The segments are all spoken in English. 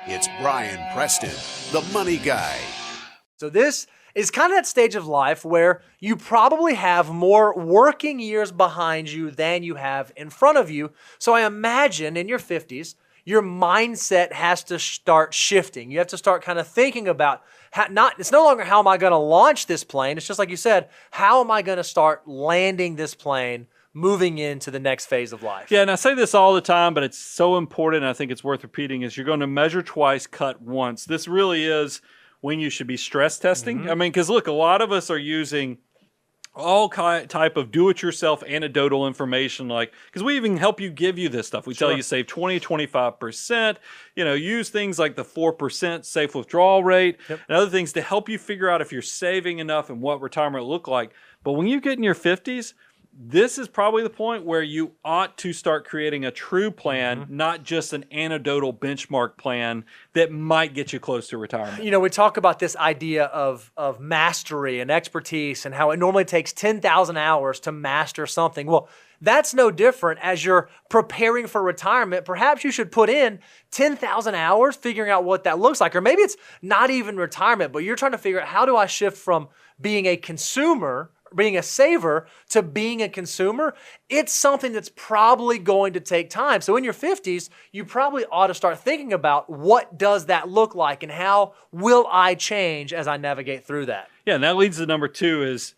It's Brian Preston, the money guy. So this is kind of that stage of life where you probably have more working years behind you than you have in front of you. So I imagine in your 50s, your mindset has to start shifting. You have to start kind of thinking about it's no longer how am I going to launch this plane? It's just like you said, how am I going to start landing this plane, moving into the next phase of life? Yeah, and I say this all the time, but it's so important, and I think it's worth repeating, is you're going to measure twice, cut once. This really is when you should be stress testing. Mm-hmm. I mean, because look, a lot of us are using all type of do-it-yourself anecdotal information, like, because we even help you give you this stuff. We tell you save 20, 25%, use things like the 4% safe withdrawal rate and other things to help you figure out if you're saving enough and what retirement will look like. But when you get in your 50s, this is probably the point where you ought to start creating a true plan, not just an anecdotal benchmark plan that might get you close to retirement. We talk about this idea of mastery and expertise and how it normally takes 10,000 hours to master something. Well, that's no different as you're preparing for retirement. Perhaps you should put in 10,000 hours figuring out what that looks like. Or maybe it's not even retirement, but you're trying to figure out, how do I shift from being a consumer, being a saver, to being a consumer? It's something that's probably going to take time. So in your 50s, you probably ought to start thinking about, what does that look like and how will I change as I navigate through that? Yeah, and that leads to number 2 is,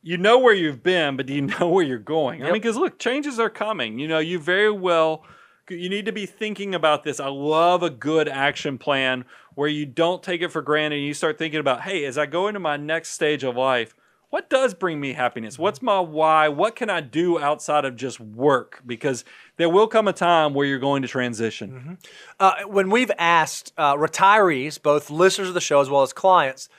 you know where you've been, but do you know where you're going? I mean, because look, changes are coming. You need to be thinking about this. I love a good action plan where you don't take it for granted and you start thinking about, hey, as I go into my next stage of life, what does bring me happiness? What's my why? What can I do outside of just work? Because there will come a time where you're going to transition. When we've asked retirees, both listeners of the show as well as clients,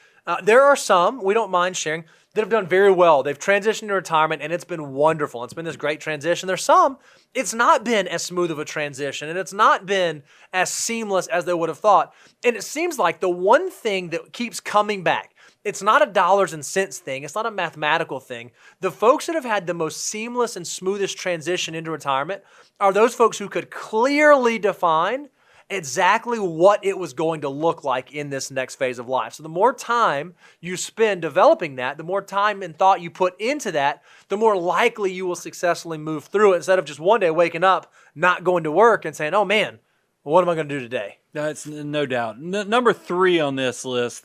there are some, we don't mind sharing, that have done very well. They've transitioned to retirement and it's been wonderful. It's been this great transition. There's some, it's not been as smooth of a transition and it's not been as seamless as they would have thought. And it seems like the one thing that keeps coming back, it's not a dollars and cents thing. It's not a mathematical thing. The folks that have had the most seamless and smoothest transition into retirement are those folks who could clearly define exactly what it was going to look like in this next phase of life. So the more time you spend developing that, the more time and thought you put into that, the more likely you will successfully move through it, instead of just one day waking up, not going to work and saying, oh man, what am I going to do today? That's no doubt. Number 3 on this list,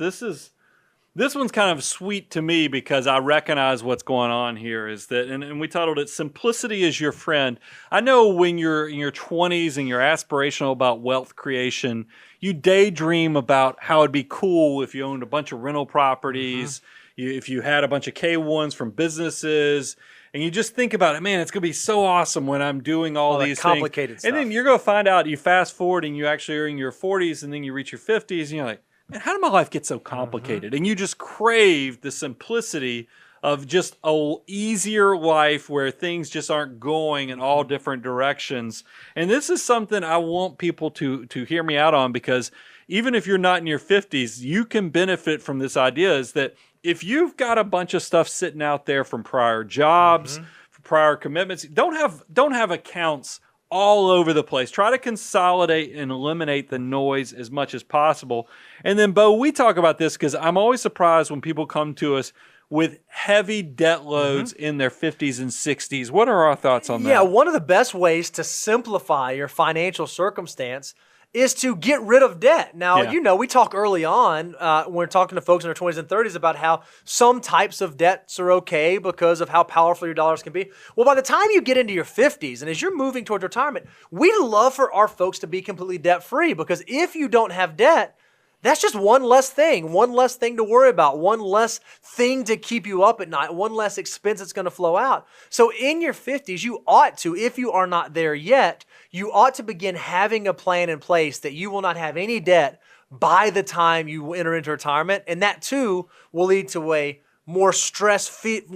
this one's kind of sweet to me because I recognize what's going on here, is that, and we titled it, Simplicity is Your Friend. I know when you're in your 20s and you're aspirational about wealth creation, you daydream about how it'd be cool if you owned a bunch of rental properties, if you had a bunch of K1s from businesses, and you just think about it, man, it's going to be so awesome when I'm doing all these complicated things. stuff. And then you're going to find out, you fast forward and you actually are in your 40s and then you reach your 50s and you're like, man, how did my life get so complicated? And you just crave the simplicity of just an easier life where things just aren't going in all different directions. And this is something I want people to hear me out on, because even if you're not in your 50s, you can benefit from this idea, is that if you've got a bunch of stuff sitting out there from prior jobs, from prior commitments, don't have accounts all over the place. Try to consolidate and eliminate the noise as much as possible. And then, Bo, we talk about this because I'm always surprised when people come to us with heavy debt loads in their 50s and 60s. What are our thoughts on that? Yeah, one of the best ways to simplify your financial circumstance is to get rid of debt. Now, we talk early on when we're talking to folks in their 20s and 30s about how some types of debts are okay because of how powerful your dollars can be. Well, by the time you get into your 50s and as you're moving towards retirement, we'd love for our folks to be completely debt-free, because if you don't have debt, that's just one less thing to worry about, one less thing to keep you up at night, one less expense that's going to flow out. So in your 50s, you ought to, if you are not there yet, you ought to begin having a plan in place that you will not have any debt by the time you enter into retirement. And that too will lead to a more stress-free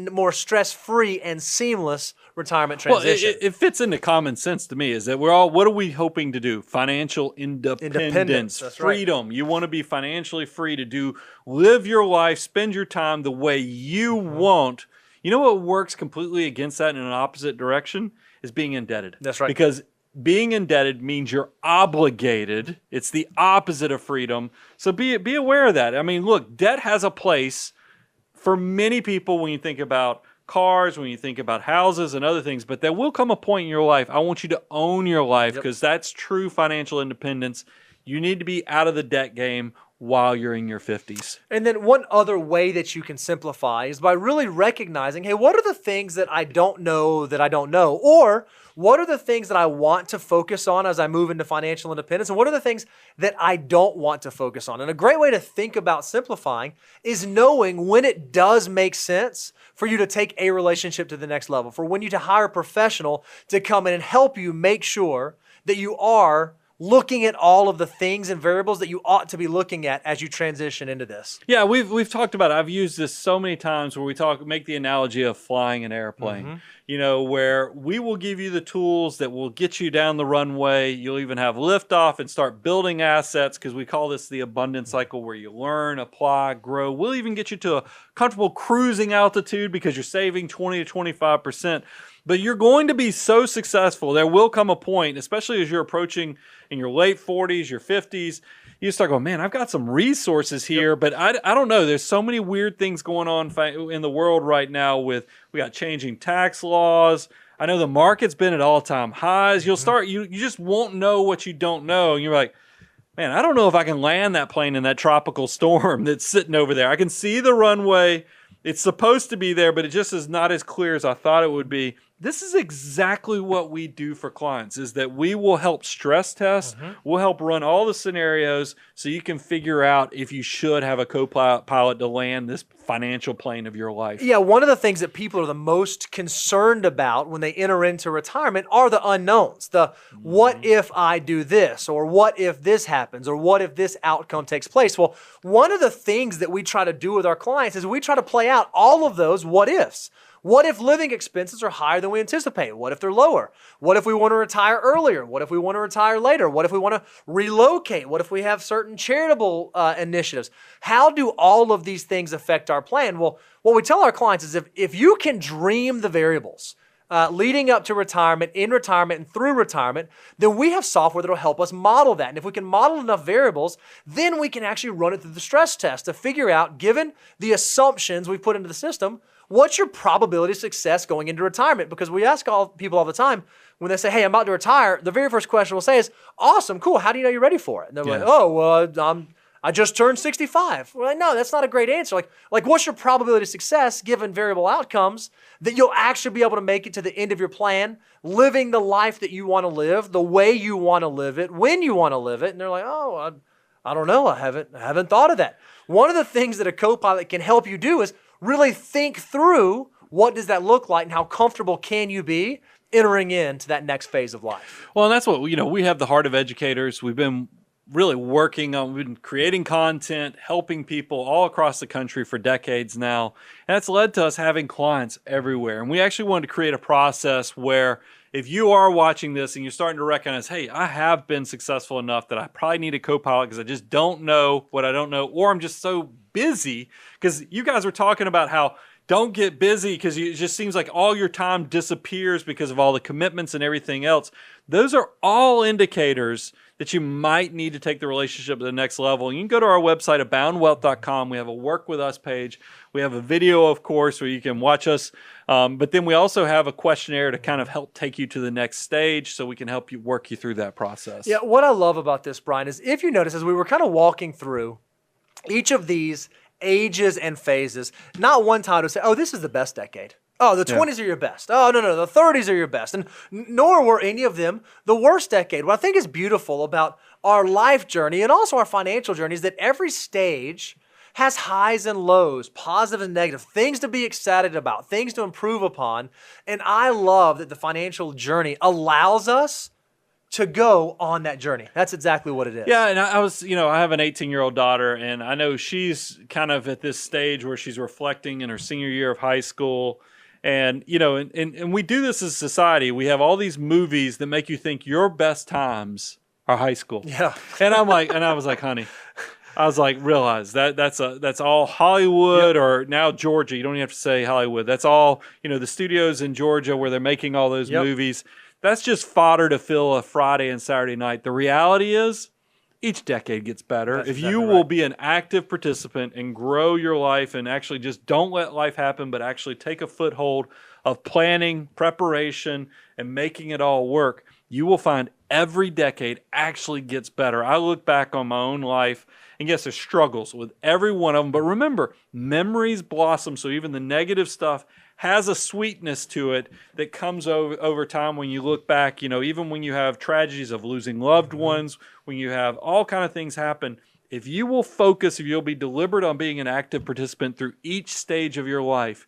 and seamless retirement transition. Well, it fits into common sense to me, is that what are we hoping to do? Financial independence, freedom. Right. You want to be financially free to live your life, spend your time the way you want. You know what works completely against that in an opposite direction is being indebted. That's right. Because being indebted means you're obligated. It's the opposite of freedom. So be aware of that. I mean, look, debt has a place for many people when you think about cars, when you think about houses and other things, but there will come a point in your life. I want you to own your life because that's true financial independence. You need to be out of the debt game while you're in your 50s. And then one other way that you can simplify is by really recognizing, hey, what are the things that I don't know that I don't know? Or what are the things that I want to focus on as I move into financial independence? And what are the things that I don't want to focus on? And a great way to think about simplifying is knowing when it does make sense for you to take a relationship to the next level, for when you to hire a professional to come in and help you make sure that you are looking at all of the things and variables that you ought to be looking at as you transition into this. Yeah, we've talked about it. I've used this so many times where we make the analogy of flying an airplane. You know, where we will give you the tools that will get you down the runway. You'll even have liftoff and start building assets, because we call this the abundance cycle, where you learn, apply, grow. We'll even get you to a comfortable cruising altitude because you're saving 20 to 25%. But you're going to be so successful. There will come a point, especially as you're approaching in your late 40s, your 50s, you start going, man, I've got some resources here, but I don't know. There's so many weird things going on in the world right now we got changing tax laws. I know the market's been at all-time highs. You'll start, you just won't know what you don't know. And you're like, man, I don't know if I can land that plane in that tropical storm that's sitting over there. I can see the runway. It's supposed to be there, but it just is not as clear as I thought it would be. This is exactly what we do for clients, is that we will help stress test. We'll help run all the scenarios so you can figure out if you should have a co-pilot to land this financial plane of your life. Yeah, one of the things that people are the most concerned about when they enter into retirement are the unknowns. The what if I do this, or what if this happens, or what if this outcome takes place? Well, one of the things that we try to do with our clients is we try to play out all of those what ifs. What if living expenses are higher than we anticipate? What if they're lower? What if we want to retire earlier? What if we want to retire later? What if we want to relocate? What if we have certain charitable initiatives? How do all of these things affect our plan? Well, what we tell our clients is if you can dream the variables leading up to retirement, in retirement, and through retirement, then we have software that will help us model that. And if we can model enough variables, then we can actually run it through the stress test to figure out, given the assumptions we've put into the system, what's your probability of success going into retirement? Because we ask people all the time, when they say, hey, I'm about to retire, the very first question we'll say is, awesome, cool, how do you know you're ready for it? And they're like, oh, well, I just turned 65. We're like, no, that's not a great answer. Like, what's your probability of success given variable outcomes that you'll actually be able to make it to the end of your plan, living the life that you want to live, the way you want to live it, when you want to live it? And they're like, oh, I don't know. I haven't thought of that. One of the things that a co-pilot can help you do is really think through what does that look like and how comfortable can you be entering into that next phase of life. Well, and that's what, we have the Heart of Educators. We've been really we've been creating content, helping people all across the country for decades now. And that's led to us having clients everywhere. And we actually wanted to create a process where if you are watching this and you're starting to recognize, hey, I have been successful enough that I probably need a co-pilot because I just don't know what I don't know, or I'm just so busy, because you guys were talking about how don't get busy because it just seems like all your time disappears because of all the commitments and everything else. Those are all indicators that you might need to take the relationship to the next level. You can go to our website, aboundwealth.com. We have a Work With Us page. We have a video, of course, where you can watch us. But then we also have a questionnaire to kind of help take you to the next stage so we can help you work you through that process. Yeah, what I love about this, Brian, is if you notice, as we were kind of walking through each of these ages and phases, not one time to say, oh, this is the best decade. Oh, the 20s are your best. Oh, no, the 30s are your best. And nor were any of them the worst decade. What I think is beautiful about our life journey and also our financial journey is that every stage has highs and lows, positive and negative, things to be excited about, things to improve upon. And I love that the financial journey allows us to go on that journey. That's exactly what it is. Yeah, and I have an 18-year-old daughter, and I know she's kind of at this stage where she's reflecting in her senior year of high school. And, and we do this as a society. We have all these movies that make you think your best times are high school. Yeah. And I was like, honey, realize that's all Hollywood, or now Georgia. You don't even have to say Hollywood. That's all, the studios in Georgia where they're making all those movies. that's just fodder to fill a Friday and Saturday night. The reality is, each decade gets better. That's if exactly you right. will be an active participant and grow your life and actually just don't let life happen, but actually take a foothold of planning, preparation, and making it all work, you will find every decade actually gets better. I look back on my own life, and yes, there's struggles with every one of them, but remember, memories blossom, so even the negative stuff has a sweetness to it that comes over time when you look back. Even when you have tragedies of losing loved ones, when you have all kind of things happen, if you will focus, if you'll be deliberate on being an active participant through each stage of your life,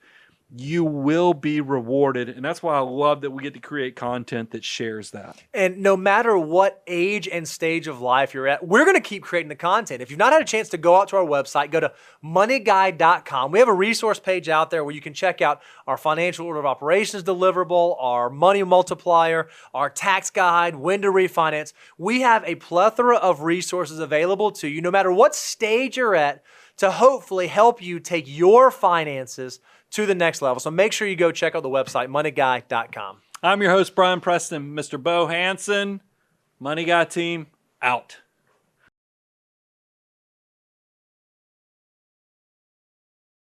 you will be rewarded. And that's why I love that we get to create content that shares that. And no matter what age and stage of life you're at, we're going to keep creating the content. If you've not had a chance to go out to our website, go to moneyguide.com. We have a resource page out there where you can check out our financial order of operations deliverable, our money multiplier, our tax guide, when to refinance. We have a plethora of resources available to you, no matter what stage you're at, to hopefully help you take your finances to the next level. So make sure you go check out the website, moneyguy.com. I'm your host, Brian Preston. Mr. Bo Hansen, Money Guy team, out.